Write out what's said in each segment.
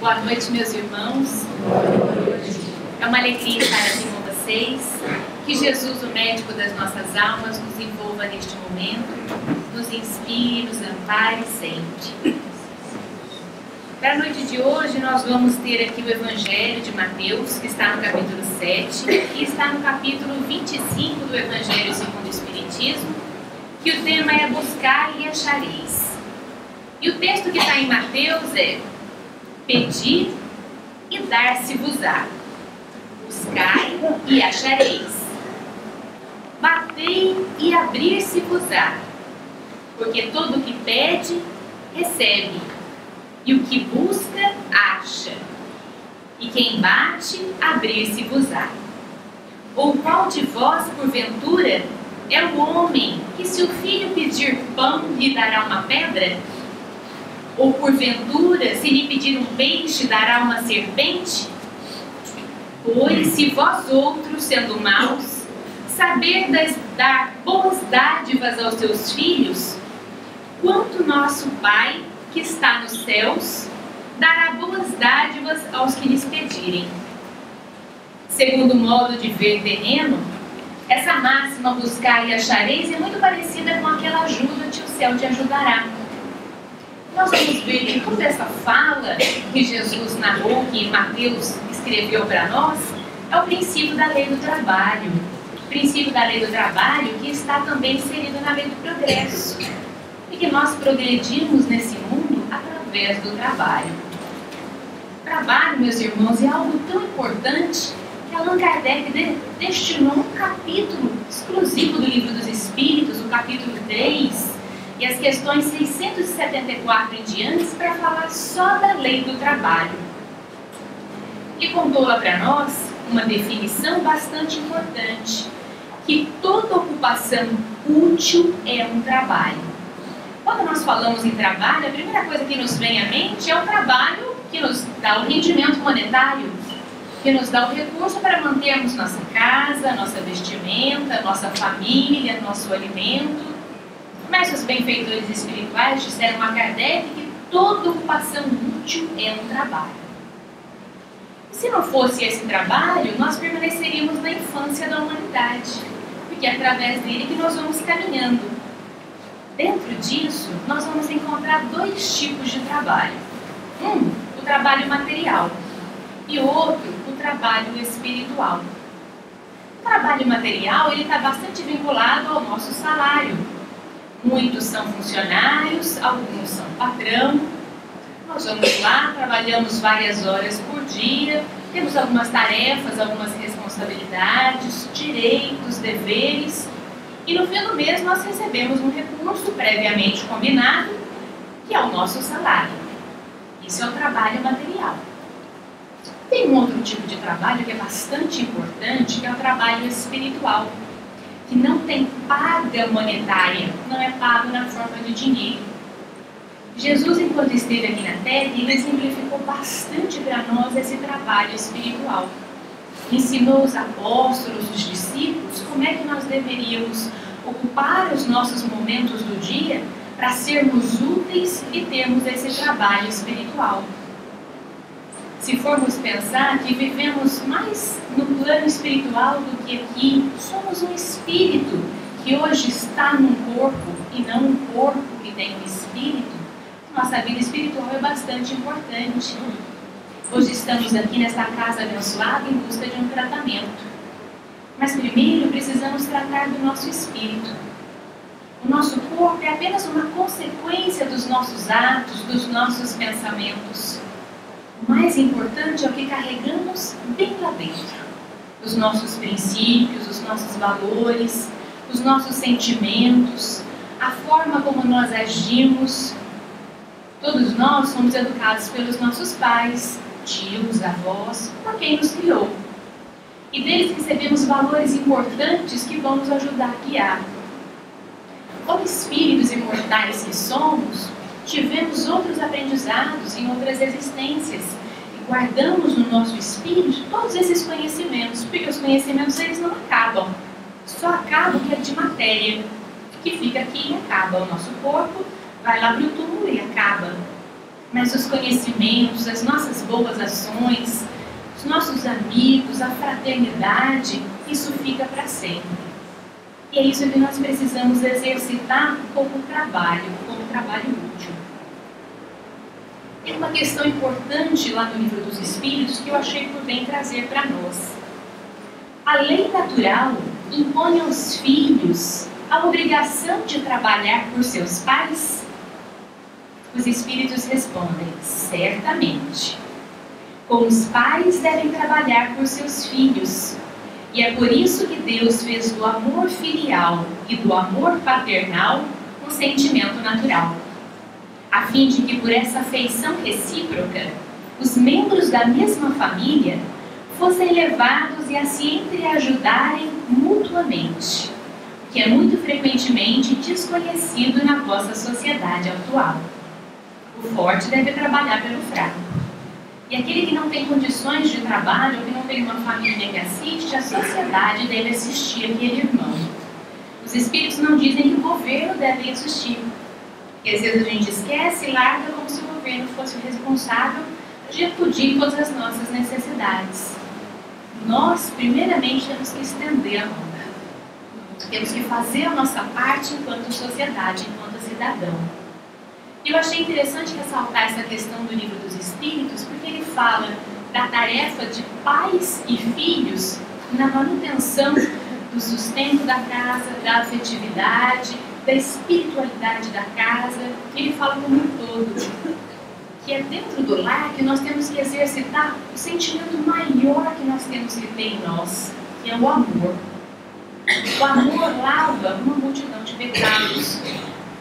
Boa noite, meus irmãos. É uma alegria estar aqui com vocês. Que Jesus, o médico das nossas almas, nos envolva neste momento, nos inspire, nos ampare sempre. Para a noite de hoje, nós vamos ter aqui o Evangelho de Mateus, que está no capítulo 7, e está no capítulo 25 do Evangelho segundo o Espiritismo, que o tema é buscar e achareis. E o texto que está em Mateus é: pedi e dar-se-vos-á, buscai e achareis, batei e abrir-se-vos-á, porque todo o que pede, recebe, e o que busca, acha, e quem bate, abrir-se-vos-á. Ou qual de vós, porventura, é o homem que, se o filho pedir pão, lhe dará uma pedra? Ou porventura, se lhe pedir um peixe, dará uma serpente? Pois, se vós outros, sendo maus, saberdes dar boas dádivas aos seus filhos, quanto nosso Pai, que está nos céus, dará boas dádivas aos que lhes pedirem. Segundo o modo de ver terreno, essa máxima buscar e achareis é muito parecida com aquela ajuda-te, o céu te ajudará. Nós vamos ver que toda essa fala que Jesus narrou, que Mateus escreveu para nós, é o princípio da lei do trabalho. O princípio da lei do trabalho que está também inserido na lei do progresso. E que nós progredimos nesse mundo através do trabalho. O trabalho, meus irmãos, é algo tão importante que Allan Kardec destinou um capítulo exclusivo do Livro dos Espíritos, o capítulo 3, e as questões 674 em diante, para falar só da lei do trabalho. E contou lá para nós uma definição bastante importante, que toda ocupação útil é um trabalho. Quando nós falamos em trabalho, a primeira coisa que nos vem à mente é o trabalho que nos dá o rendimento monetário, que nos dá o recurso para mantermos nossa casa, nossa vestimenta, nossa família, nosso alimento. Mas os benfeitores espirituais disseram a Kardec que toda ocupação útil é um trabalho. E se não fosse esse trabalho, nós permaneceríamos na infância da humanidade, porque é através dele que nós vamos caminhando. Dentro disso, nós vamos encontrar dois tipos de trabalho. Um, o trabalho material, e outro, o trabalho espiritual. O trabalho material está bastante vinculado ao nosso salário. Muitos são funcionários, alguns são patrão. Nós vamos lá, trabalhamos várias horas por dia, temos algumas tarefas, algumas responsabilidades, direitos, deveres, e no fim do mês nós recebemos um recurso previamente combinado, que é o nosso salário. Isso é o trabalho material. Tem um outro tipo de trabalho que é bastante importante, que é o trabalho espiritual, que não tem paga monetária, não é pago na forma de dinheiro. Jesus, enquanto esteve aqui na Terra, ele exemplificou bastante para nós esse trabalho espiritual. Ensinou os apóstolos, os discípulos, como é que nós deveríamos ocupar os nossos momentos do dia para sermos úteis e termos esse trabalho espiritual. Se formos pensar que vivemos mais no plano espiritual do que aqui, somos um espírito que hoje está num corpo e não um corpo que tem um espírito, nossa vida espiritual é bastante importante. Hoje estamos aqui nesta casa abençoada em busca de um tratamento. Mas primeiro precisamos tratar do nosso espírito. O nosso corpo é apenas uma consequência dos nossos atos, dos nossos pensamentos. O mais importante é o que carregamos bem lá dentro. Os nossos princípios, os nossos valores, os nossos sentimentos, a forma como nós agimos. Todos nós somos educados pelos nossos pais, tios, avós, por quem nos criou. E deles recebemos valores importantes que vão nos ajudar a guiar. Como espíritos imortais que somos, tivemos outros aprendizados em outras existências e guardamos no nosso espírito todos esses conhecimentos, porque os conhecimentos eles não acabam, só acaba o que é de matéria, que fica aqui e acaba. O nosso corpo vai lá para o túmulo e acaba. mas os conhecimentos, as nossas boas ações, os nossos amigos, a fraternidade, isso fica para sempre. E é isso que nós precisamos exercitar como trabalho útil. Tem uma questão importante lá no Livro dos Espíritos que eu achei por bem trazer para nós. A lei natural impõe aos filhos a obrigação de trabalhar por seus pais? Os Espíritos respondem, certamente. Como os pais devem trabalhar por seus filhos. E é por isso que Deus fez do amor filial e do amor paternal um sentimento natural, a fim de que por essa afeição recíproca, os membros da mesma família fossem levados a se entreajudarem mutuamente, o que é muito frequentemente desconhecido na vossa sociedade atual. O forte deve trabalhar pelo fraco. E aquele que não tem condições de trabalho, ou que não tem uma família que assiste, a sociedade deve assistir aquele irmão. Os Espíritos não dizem que o governo deve assistir. Porque às vezes a gente esquece e larga como se o governo fosse o responsável de acudir todas as nossas necessidades. Nós, primeiramente, temos que estender a mão. Temos que fazer a nossa parte enquanto sociedade, enquanto cidadão. Eu achei interessante ressaltar essa questão do Livro dos Espíritos, porque ele fala da tarefa de pais e filhos na manutenção do sustento da casa, da afetividade, da espiritualidade da casa. Ele fala como um todo, que é dentro do lar que nós temos que exercitar o sentimento maior que nós temos que ter em nós, que é o amor. O amor lava uma multidão de pecados.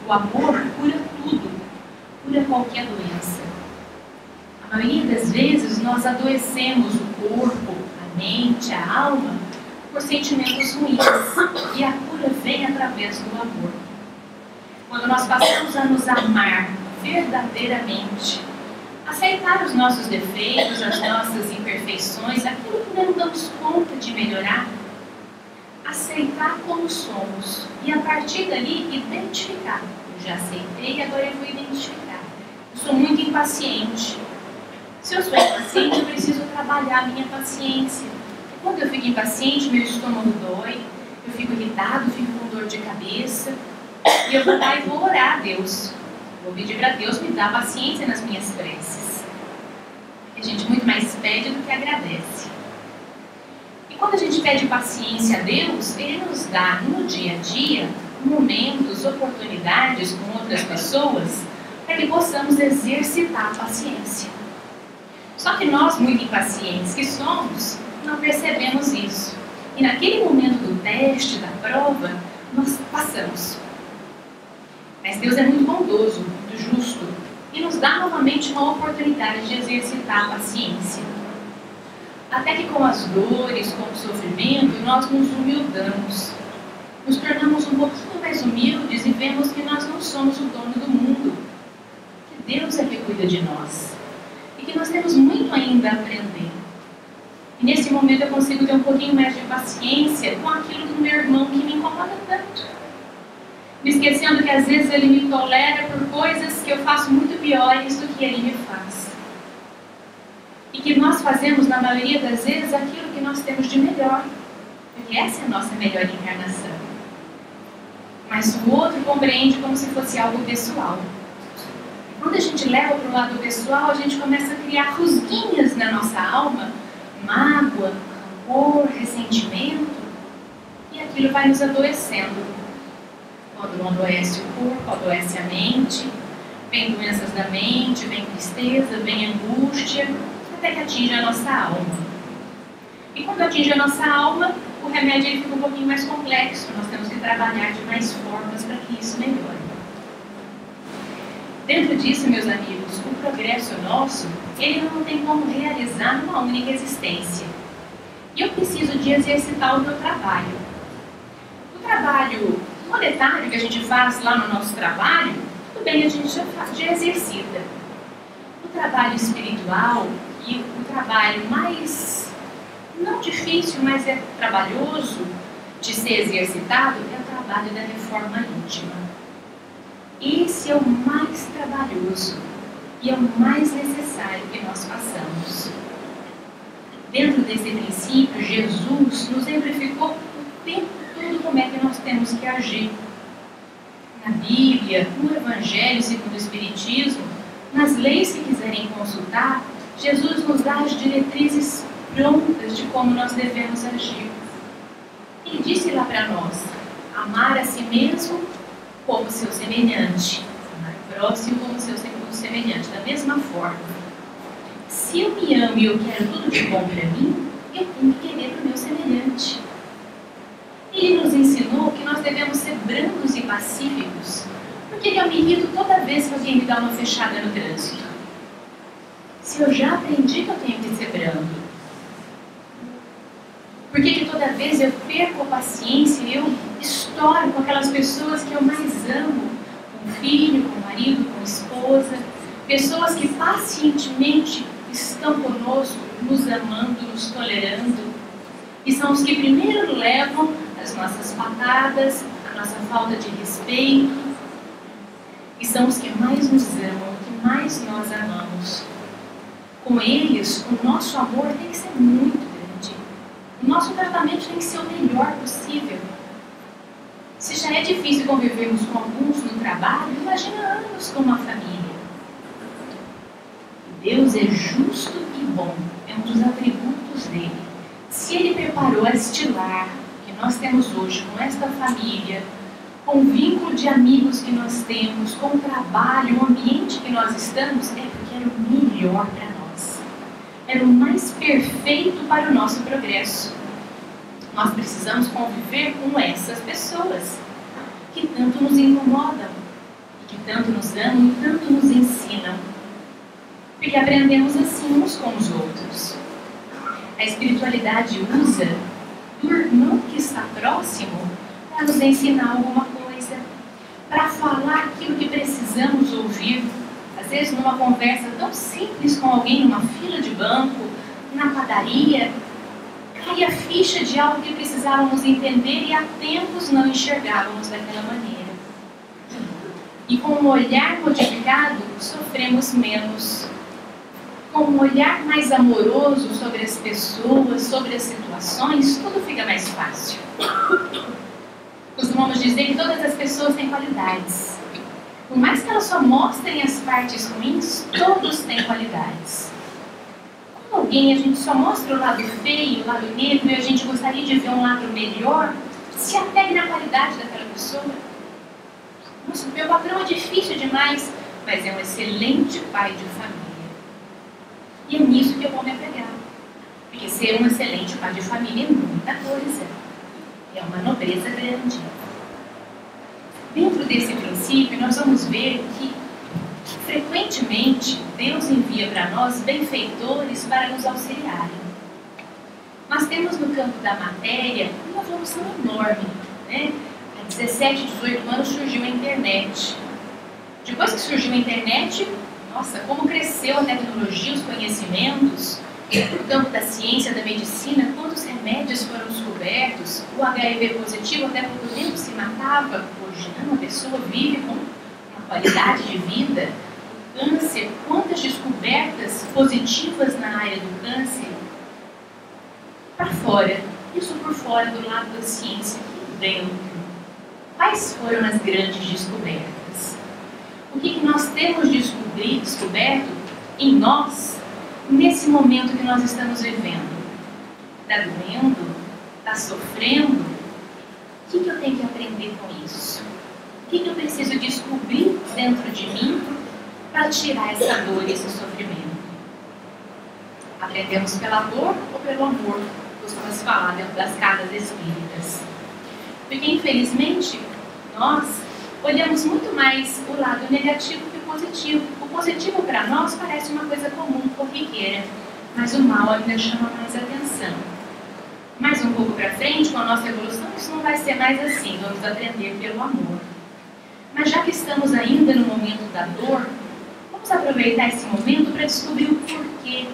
O amor cura tudo. Cura qualquer doença. A maioria das vezes nós adoecemos o corpo, a mente, a alma por sentimentos ruins, e a cura vem através do amor. Quando nós passamos a nos amar verdadeiramente, aceitar os nossos defeitos, as nossas imperfeições, aquilo que não damos conta de melhorar, aceitar como somos e a partir dali identificar. Eu já aceitei e agora eu vou identificar. Eu sou muito impaciente. Se eu sou impaciente, eu preciso trabalhar a minha paciência. Quando eu fico impaciente, meu estômago dói, eu fico irritado, fico com dor de cabeça. E eu vou lá e vou orar a Deus. Vou pedir para Deus me dar paciência nas minhas preces. A gente muito mais pede do que agradece. E quando a gente pede paciência a Deus, Ele nos dá no dia a dia momentos, oportunidades com outras pessoas para que possamos exercitar a paciência. Só que nós, muito impacientes que somos, não percebemos isso. E naquele momento do teste, da prova, nós passamos. Mas Deus é muito bondoso, muito justo, e nos dá novamente uma oportunidade de exercitar a paciência. Até que com as dores, com o sofrimento, nós nos humildamos. Nos tornamos um pouquinho mais humildes e vemos que nós não somos o dono do mundo. Que Deus é que cuida de nós. E que nós temos muito ainda a aprender. E nesse momento eu consigo ter um pouquinho mais de paciência com aquilo do meu irmão que me incomoda tanto. Me esquecendo que às vezes ele me tolera por coisas que eu faço muito piores do que ele me faz. E que nós fazemos, na maioria das vezes, aquilo que nós temos de melhor. Porque essa é a nossa melhor encarnação. Mas o outro compreende como se fosse algo pessoal. E quando a gente leva para o lado pessoal, a gente começa a criar rusguinhas na nossa alma, mágoa, rancor, ressentimento, e aquilo vai nos adoecendo. Quando não adoece o corpo, adoece a mente, vem doenças da mente, vem tristeza, vem angústia, até que atinge a nossa alma. E quando atinge a nossa alma, o remédio ele fica um pouquinho mais complexo, nós temos que trabalhar de mais formas para que isso melhore. Dentro disso, meus amigos, o progresso nosso, ele não tem como realizar uma única existência. E eu preciso de exercitar o meu trabalho. O trabalho monetário que a gente faz lá no nosso trabalho, tudo bem, a gente já exercita. O trabalho espiritual e o trabalho mais, não difícil, mas é trabalhoso de ser exercitado, é o trabalho da reforma íntima. Esse é o mais trabalhoso. e é o mais necessário que nós façamos. Dentro desse princípio, Jesus nos exemplificou o tempo todo como é que nós temos que agir. Na Bíblia, no Evangelho segundo o Espiritismo, nas leis que quiserem consultar, Jesus nos dá as diretrizes prontas de como nós devemos agir. Ele disse lá para nós: amar a si mesmo como seu semelhante, amar o próximo como seu semelhante. Da mesma forma, se eu me amo e eu quero tudo de bom para mim, eu tenho que querer para o meu semelhante. Ele nos ensinou que nós devemos ser brandos e pacíficos. Por que eu me irrito toda vez que alguém me dá uma fechada no trânsito? Se eu já aprendi que eu tenho que ser brando. Por que toda vez eu perco a paciência e eu estouro com aquelas pessoas que eu mais amo? Com o filho, com o marido, com a esposa. Pessoas que pacientemente estão conosco, nos amando, nos tolerando. E são os que primeiro levam as nossas patadas, a nossa falta de respeito. E são os que mais nos amam, que mais nós amamos. Com eles, o nosso amor tem que ser muito grande. O nosso tratamento tem que ser o melhor possível. Se já é difícil convivermos com alguns no trabalho, imagina anos com uma família. Deus é justo e bom, é um dos atributos dele. Se ele preparou este lar que nós temos hoje, com esta família, com o vínculo de amigos que nós temos, com o trabalho, o ambiente que nós estamos, é porque era o melhor para nós. Era o mais perfeito para o nosso progresso. Nós precisamos conviver com essas pessoas que tanto nos incomodam, que tanto nos amam e tanto nos ensinam. Porque aprendemos assim uns com os outros. A espiritualidade usa do irmão que está próximo para nos ensinar alguma coisa, para falar aquilo que precisamos ouvir. Às vezes numa conversa tão simples com alguém numa fila de banco, na padaria, cai a ficha de algo que precisávamos entender e há tempos não enxergávamos daquela maneira. E com um olhar modificado, sofremos menos. Com um olhar mais amoroso sobre as pessoas, sobre as situações, tudo fica mais fácil. Costumamos dizer que todas as pessoas têm qualidades. Por mais que elas só mostrem as partes ruins, todos têm qualidades. Com alguém a gente só mostra o lado feio, o lado negro, e a gente gostaria de ver um lado melhor, se apegue na qualidade daquela pessoa. Nossa, meu patrão é difícil demais, mas é um excelente pai de família. E é nisso que eu vou me apegar. Porque ser um excelente pai de família é muita coisa. É uma nobreza grande. Dentro desse princípio, nós vamos ver que, frequentemente, Deus envia para nós benfeitores para nos auxiliarem. Nós temos no campo da matéria uma evolução enorme, né? Há 17, 18 anos surgiu a internet. Depois que surgiu a internet, nossa, como cresceu a tecnologia, os conhecimentos, no campo da ciência, da medicina, quantos remédios foram descobertos, o HIV positivo até pouco tempo se matava, hoje não, a pessoa vive com uma qualidade de vida. O câncer, quantas descobertas positivas na área do câncer. Para fora, isso por fora do lado da ciência, aqui dentro. Quais foram as grandes descobertas? O que nós temos descoberto em nós, nesse momento que nós estamos vivendo? Está doendo? Está sofrendo? O que eu tenho que aprender com isso? O que eu preciso descobrir dentro de mim para tirar essa dor e esse sofrimento? Aprendemos pela dor ou pelo amor? Costuma-se falar dentro das casas espíritas. Porque, infelizmente, nós olhamos muito mais o lado negativo que o positivo. O positivo para nós parece uma coisa comum, corriqueira, mas o mal ainda chama mais atenção. Mais um pouco para frente, com a nossa evolução, isso não vai ser mais assim, vamos aprender pelo amor. Mas já que estamos ainda no momento da dor, vamos aproveitar esse momento para descobrir o porquê.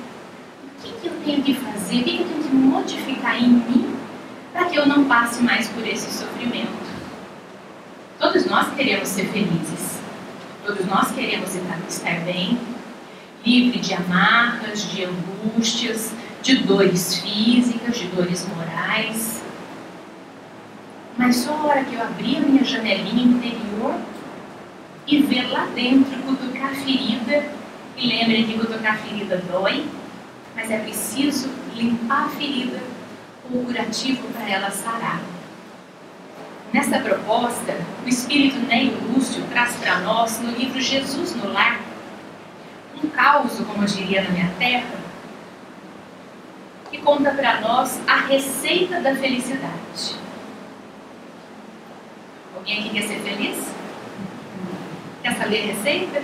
O que eu tenho que fazer, o que eu tenho que modificar em mim para que eu não passe mais por esse sofrimento. Todos nós queremos ser felizes, todos nós queremos estar bem, livre de amarras, de angústias, de dores físicas, de dores morais. Mas só a hora que eu abri a minha janelinha interior e ver lá dentro, cutucar a ferida, e lembrem que cutucar a ferida dói, mas é preciso limpar a ferida com o curativo para ela sarar. Nessa proposta, o espírito Neio Lúcio traz para nós, no livro Jesus no Lar, um caos, como eu diria na minha terra, que conta para nós a receita da felicidade. Alguém aqui quer ser feliz? Quer saber a receita?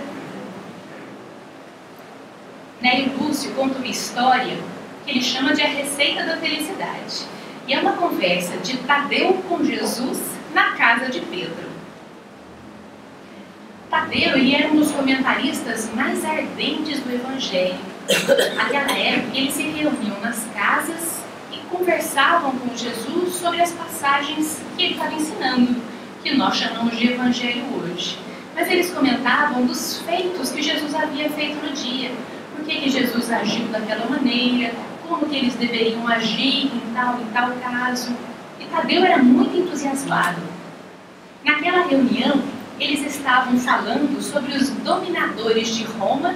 Neio Lúcio conta uma história que ele chama de a receita da felicidade. E é uma conversa de Tadeu com Jesus na casa de Pedro. Tadeu, ele era um dos comentaristas mais ardentes do Evangelho. Naquela época, eles se reuniam nas casas e conversavam com Jesus sobre as passagens que ele estava ensinando, que nós chamamos de Evangelho hoje. Mas eles comentavam dos feitos que Jesus havia feito no dia. Por que Jesus agiu daquela maneira, como que eles deveriam agir em tal caso. E Tadeu era muito entusiasmado. Naquela reunião, eles estavam falando sobre os dominadores de Roma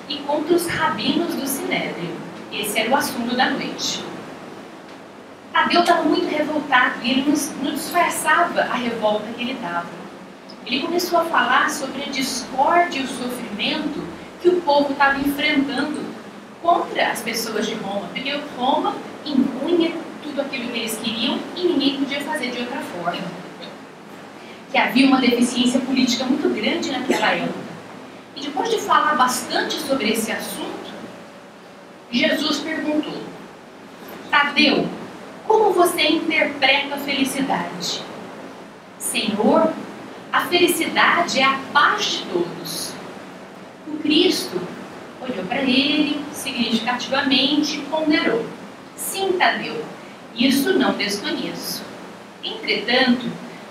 e contra os rabinos do Sinédrio. Esse era o assunto da noite. Tadeu estava muito revoltado e ele não disfarçava a revolta que ele estava. Ele começou a falar sobre a discórdia e o sofrimento que o povo estava enfrentando contra as pessoas de Roma, porque Roma impunha tudo aquilo que eles queriam e ninguém podia fazer de outra forma. Que havia uma deficiência política muito grande naquela época. E depois de falar bastante sobre esse assunto, Jesus perguntou: Tadeu, como você interpreta a felicidade? Senhor, a felicidade é a paz de todos. O Cristo olhou para ele significativamente e ponderou: sim, Tadeu, isso não desconheço. Entretanto,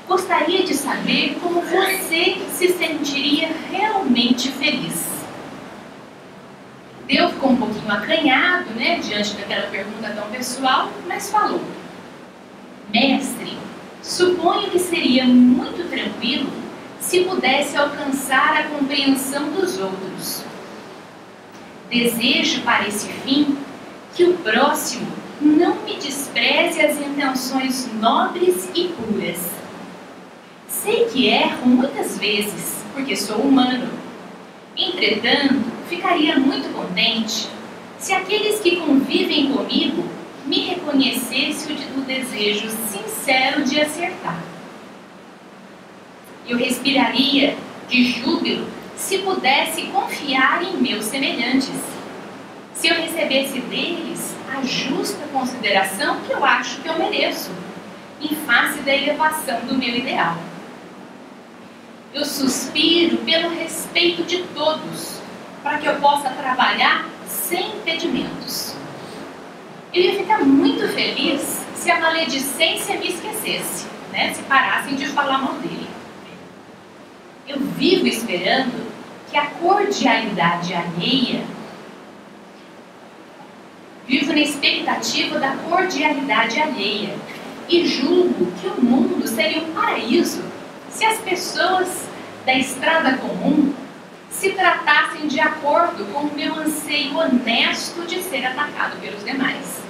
gostaria de saber como você se sentiria realmente feliz. Tadeu ficou um pouquinho acanhado, diante daquela pergunta tão pessoal, mas falou: mestre, suponho que seria muito tranquilo se pudesse alcançar a compreensão dos outros. Desejo para esse fim que o próximo não me despreze as intenções nobres e puras. Sei que erro muitas vezes, porque sou humano. Entretanto, ficaria muito contente se aqueles que convivem comigo me reconhecessem o desejo sincero de acertar. Eu respiraria de júbilo se pudesse confiar em meus semelhantes. Se eu recebesse deles a justa consideração que eu acho que eu mereço, em face da elevação do meu ideal. Eu suspiro pelo respeito de todos, para que eu possa trabalhar sem impedimentos. Eu ia ficar muito feliz se a maledicência me esquecesse, se parassem de falar mal dele. Eu vivo esperando que a cordialidade alheia, vivo na expectativa da cordialidade alheia e julgo que o mundo seria um paraíso se as pessoas da estrada comum se tratassem de acordo com o meu anseio honesto de ser atacado pelos demais.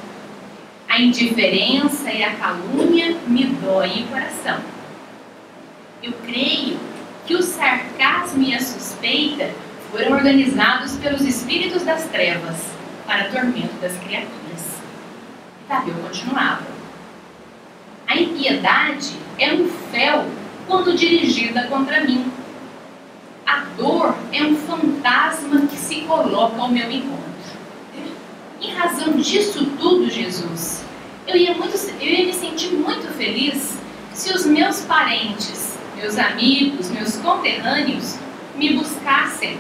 A indiferença e a calúnia me doem o coração. Eu creio que o sarcasmo e a suspeita foram organizados pelos espíritos das trevas para tormento das criaturas. Tadeu continuava: a impiedade é um fel quando dirigida contra mim. A dor é um fantasma que se coloca ao meu encontro. Em razão disso tudo, Jesus, eu ia me sentir muito feliz se os meus parentes, meus amigos, meus conterrâneos me buscassem,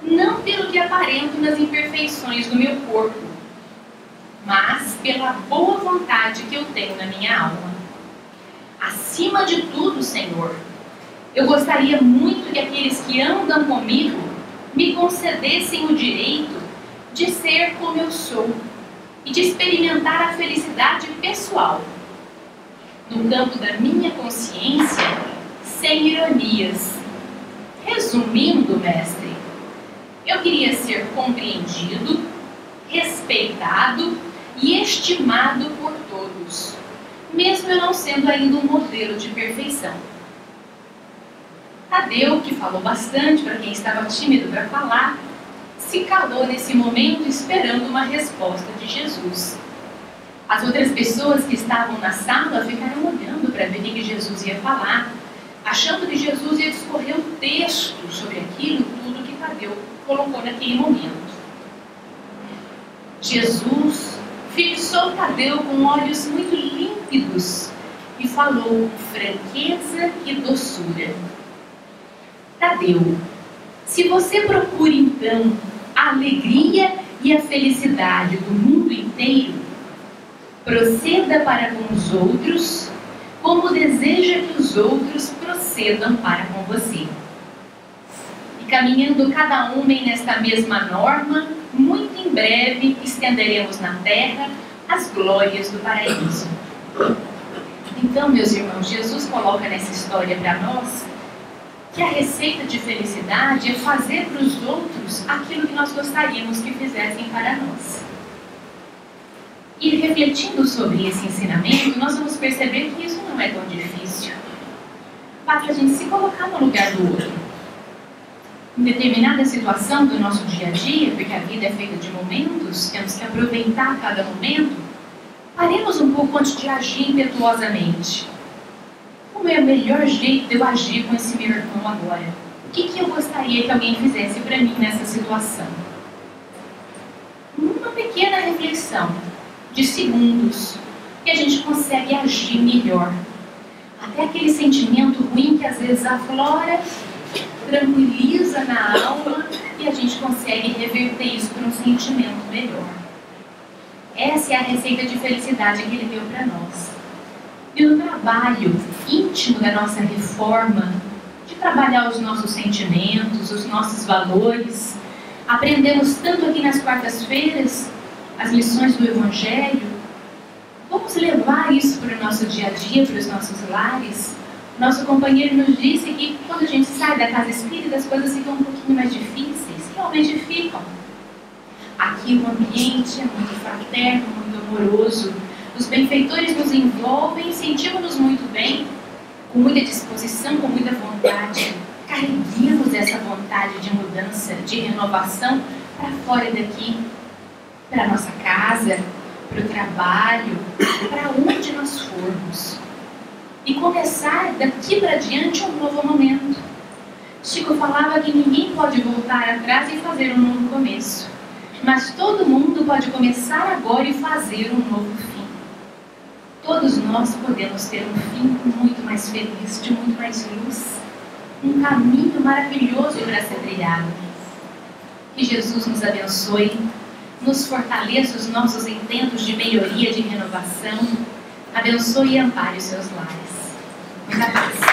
não pelo que aparento nas imperfeições do meu corpo, mas pela boa vontade que eu tenho na minha alma. Acima de tudo, Senhor, eu gostaria muito que aqueles que andam comigo me concedessem o direito de ser como eu sou e de experimentar a felicidade pessoal, no campo da minha consciência, sem ironias. Resumindo, mestre, eu queria ser compreendido, respeitado e estimado por todos, mesmo eu não sendo ainda um modelo de perfeição. Tadeu, que falou bastante para quem estava tímido para falar, se calou nesse momento esperando uma resposta de Jesus. As outras pessoas que estavam na sala ficaram olhando para ver o que Jesus ia falar, achando que Jesus ia discorrer um texto sobre aquilo tudo que Tadeu colocou naquele momento. Jesus fixou Tadeu com olhos muito límpidos e falou com franqueza e doçura. Tadeu, se você procura então a alegria e a felicidade do mundo inteiro, proceda para com os outros como deseja que os outros procedam para com você. E caminhando cada homem nesta mesma norma, muito em breve estenderemos na terra as glórias do paraíso. Então, meus irmãos, Jesus coloca nessa história para nós que a receita de felicidade é fazer para os outros aquilo que nós gostaríamos que fizessem para nós. E refletindo sobre esse ensinamento, nós vamos perceber que isso não é tão difícil. Basta a gente se colocar no lugar do outro. Em determinada situação do nosso dia a dia, porque a vida é feita de momentos, temos que aproveitar cada momento, paremos um pouco antes de agir impetuosamente. Como é o melhor jeito de eu agir com esse meu irmão agora? O que eu gostaria que alguém fizesse para mim nessa situação? Uma pequena reflexão de segundos que a gente consegue agir melhor. Até aquele sentimento ruim que às vezes aflora, tranquiliza na alma e a gente consegue reverter isso para um sentimento melhor. Essa é a receita de felicidade que ele deu para nós. E no trabalho íntimo da nossa reforma, de trabalhar os nossos sentimentos, os nossos valores, aprendemos tanto aqui nas quartas-feiras, as lições do Evangelho. Vamos levar isso para o nosso dia a dia, para os nossos lares. Nosso companheiro nos disse que quando a gente sai da casa espírita, as coisas ficam um pouquinho mais difíceis. Realmente ficam. Aqui o ambiente é muito fraterno, muito amoroso. Os benfeitores nos envolvem, sentimos-nos muito bem, com muita disposição, com muita vontade. Carreguemos essa vontade de mudança, de renovação para fora daqui, para a nossa casa, para o trabalho, para onde nós formos. E começar daqui para diante um novo momento. Chico falava que ninguém pode voltar atrás e fazer um novo começo, mas todo mundo pode começar agora e fazer um novo fim. Todos nós podemos ter um fim muito mais feliz, de muito mais luz, um caminho maravilhoso para ser trilhado. Que Jesus nos abençoe, nos fortaleça os nossos intentos de melhoria, de renovação, abençoe e ampare os seus lares. Muita paz.